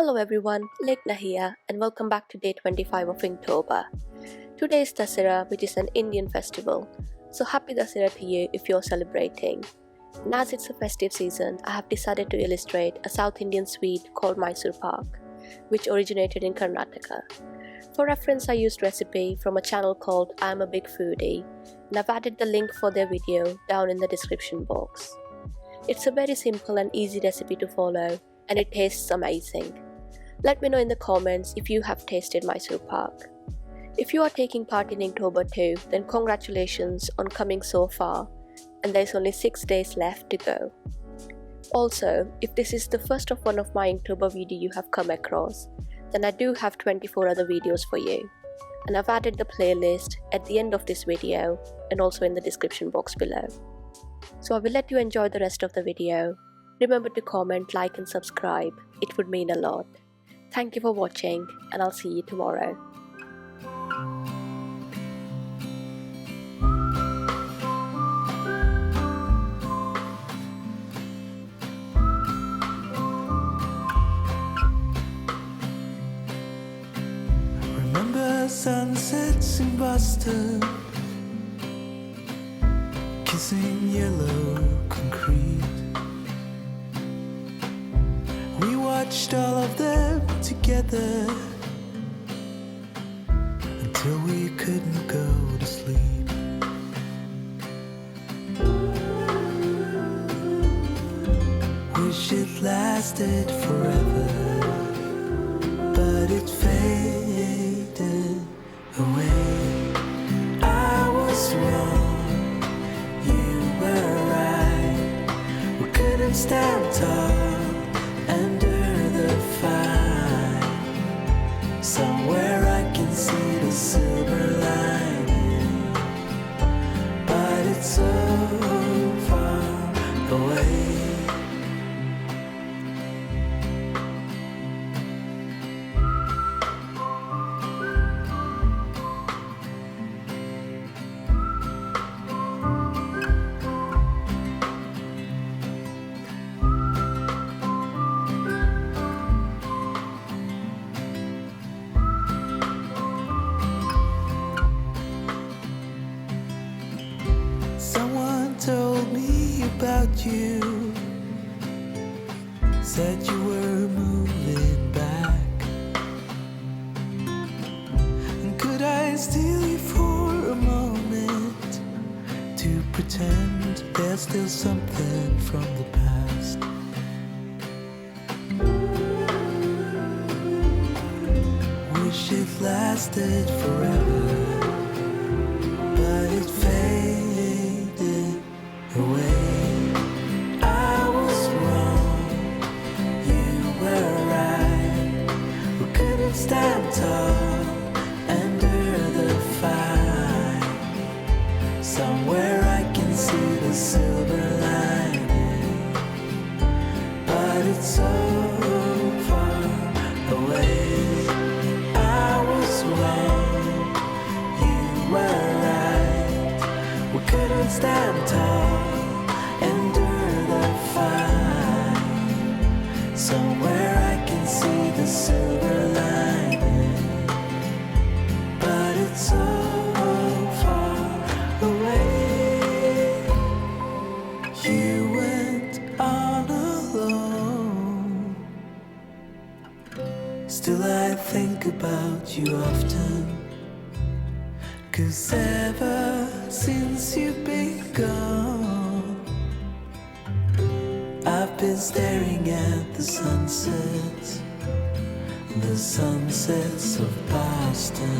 Hello everyone, Lekhana here and welcome back to day 25 of Inktober. Today is Dasara, which is an Indian festival, so happy Dasara to you if you're celebrating. And as it's a festive season, I have decided to illustrate a South Indian sweet called Mysore Pak, which originated in Karnataka. For reference, I used recipe from a channel called I'm a Big Foodie, and I've added the link for their video down in the description box. It's a very simple and easy recipe to follow, and it tastes amazing. Let me know in the comments if you have tasted Mysore Pak. If you are taking part in Inktober too, then congratulations on coming so far, and there's only 6 days left to go. Also, if this is the first of one of my Inktober video you have come across, then I do have 24 other videos for you, and I've added the playlist at the end of this video and also in the description box below. So I will let you enjoy the rest of the video. Remember to comment, like and subscribe, it would mean a lot. Thank you for watching and I'll see you tomorrow. Remember sunsets in Boston, kissing yellow concrete. We watched all of them together until we couldn't go to sleep. Wish it lasted forever, but it faded away. I was wrong, you were right. We couldn't stand tall under the fire. Somewhere I can see the silver lining, but it's so far away. Someone told me about you, said you were moving back. And could I steal you for a moment to pretend there's still something from the past? Wish it lasted forever, but it faded away. I was wrong, you were right. We couldn't stand tall under the fire. Somewhere I can see the silver lining, but it's so far away. I was wrong, you were right. We couldn't stand tall under the fire. Somewhere I can see the silver lining, but it's so far away. You went on alone. Still I think about you often, 'cause ever since you've been gone, I've been staring at the sunsets of Boston.